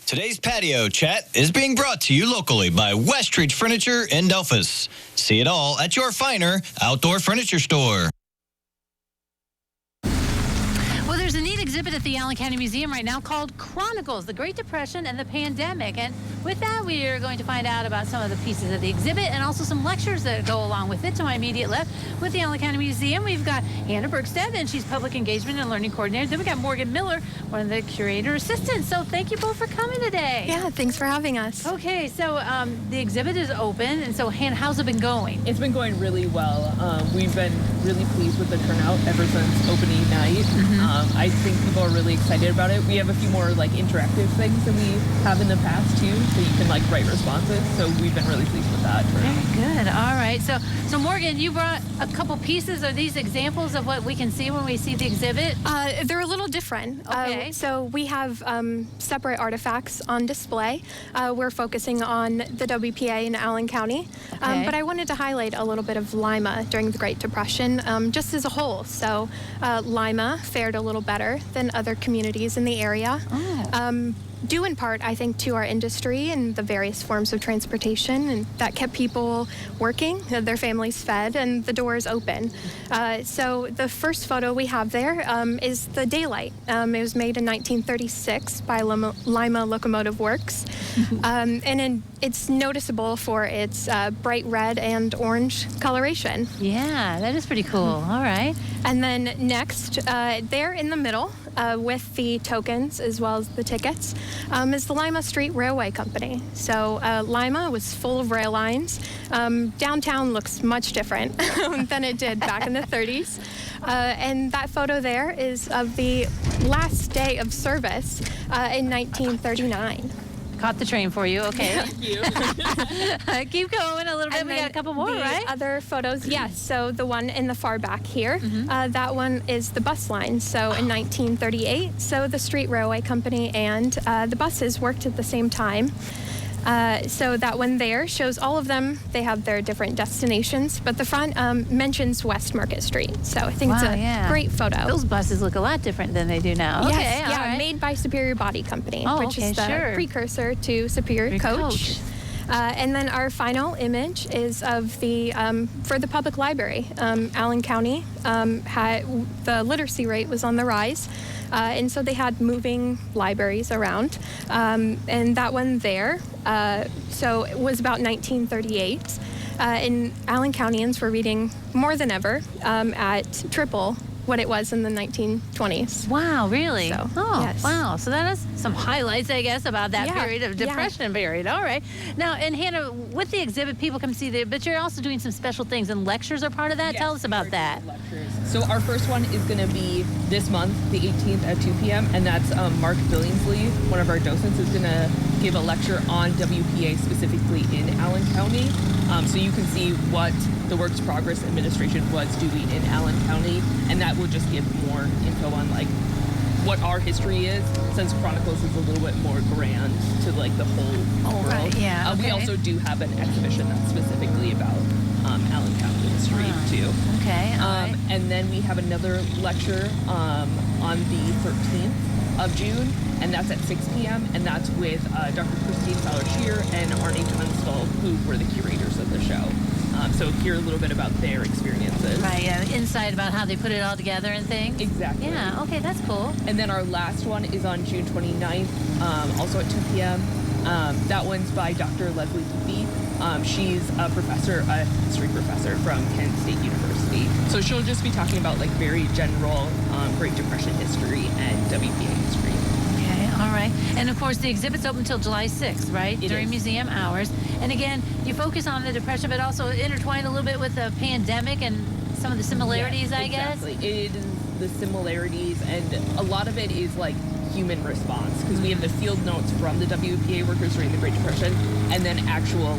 Today's patio chat is being brought to you locally by Westridge Furniture in Delphus. See it all at your finer outdoor furniture store. Well, there's a neat exhibit at the Allen County Museum right now called Chronicles, the Great Depression and the Pandemic. And with that, we are going to find out about some of the pieces of the exhibit and also some lectures that go along with it. To my immediate left, with the Allen County Museum, we've got Hannah Bergstedt, and she's Public Engagement and Learning Coordinator. Then we got Morgan Miller, one of the curator assistants. So thank you both for coming today. Yeah, thanks for having us. Okay, so the exhibit is open, and so Hannah, how's it been going? It's been going really well. We've been really pleased with the turnout ever since opening night. I think people are really excited about it. We have a few more interactive things than we have in the past too, so you can write responses. So we've been really pleased with that. Very good. All right. So Morgan, you brought a couple pieces. Are these examples of what we can see when we see the exhibit? They're a little different. Okay. So we have separate artifacts on display. We're focusing on the WPA in Allen County, but I wanted to highlight a little bit of Lima during the Great Depression, just as a whole. So Lima fared a little better than other communities in the area. Due in part, I think, to our industry and the various forms of transportation, and that kept people working, their families fed, and the doors open. So the first photo we have there is the daylight. It was made in 1936 by Lima Locomotive Works, and it's noticeable for its bright red and orange coloration. Yeah, that is pretty cool. All right. And then next, there in the middle, with the tokens as well as the tickets, is the Lima Street Railway Company. So Lima was full of rail lines. Downtown looks much different than it did back in the 30s. And that photo there is of the last day of service in 1939. Caught the train for you. Okay. Thank you. Keep going a little bit. And We got a couple more, right? Other photos, yes. So the one in the far back here, that one is the bus line. So in 1938, so the Street Railway Company and the buses worked at the same time. So that one there shows all of them. They have their different destinations, but the front mentions West Market Street. So I think it's a great photo. Those buses look a lot different than they do now. Yes, Okay, yeah, all right. made by Superior Body Company, which is the precursor to Superior Coach. And then our final image is of the for the public library. Allen County had the literacy rate was on the rise, and so they had moving libraries around. And that one there, so it was about 1938. And Allen Countyans were reading more than ever at triple what it was in the 1920s. Wow, really? So, yes. Wow. So that is some highlights, I guess, about that period of depression period. All right. Now, and Hannah, with the exhibit, people come see it, but you're also doing some special things, and lectures are part of that. Yes, Tell us about that. Lectures. So our first one is going to be this month, the 18th at 2 p.m., and that's Mark Billingsley, one of our docents, is going to give a lecture on WPA specifically in Allen County. So you can see what the Works Progress Administration was doing in Allen County, and that will just give more info on what our history is, since Chronicles is a little bit more grand to the whole world. Right, yeah. We also do have an exhibition that's specifically about Allen County history too. Okay. All right. And then we have another lecture on the 13th of June, and that's at 6 p.m. and that's with Dr. Christine Fowler-Shear and Arnie Tunstall, who were the curators of the show. So hear a little bit about their experiences. Right, yeah, insight about how they put it all together and things. Exactly. Yeah, okay, that's cool. And then our last one is on June 29th, also at 2 p.m. That one's by Dr. Leslie Beebe. She's a history professor from Kent State University. So she'll just be talking about very general Great Depression history and WPA history. Okay, all right. And of course, the exhibit's open until July 6th, right? During museum hours. And again, you focus on the depression, but also intertwine a little bit with the pandemic and some of the similarities, I guess. Exactly. It is the similarities, and a lot of it is human response, because we have the field notes from the WPA workers during the Great Depression, and then actual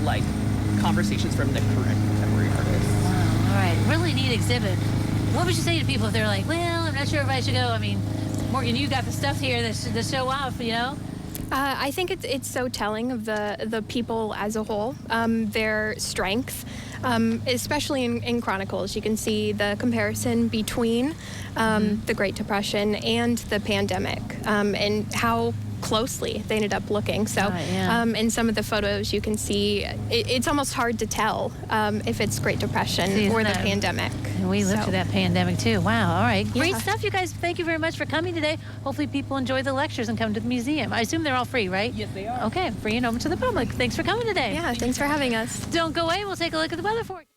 conversations from the current contemporary artists. Wow, all right. Really neat exhibit. What would you say to people if they're like, well, I'm not sure if I should go? I mean, Morgan, you got the stuff here that show off, I think it's so telling of the people as a whole, their strength, especially in Chronicles. You can see the comparison between the Great Depression and the pandemic, and how closely they ended up looking. So in some of the photos you can see it's almost hard to tell if it's Great Depression or the pandemic. And we lived through that pandemic too. Wow. All right. Great Yeah. stuff, you guys. Thank you very much for coming today. Hopefully people enjoy the lectures and come to the museum. I assume they're all free, right? Yes, they are. Okay. Free and open to the public. Thanks for coming today. Yeah, thanks for having us. Don't go away. We'll take a look at the weather for you.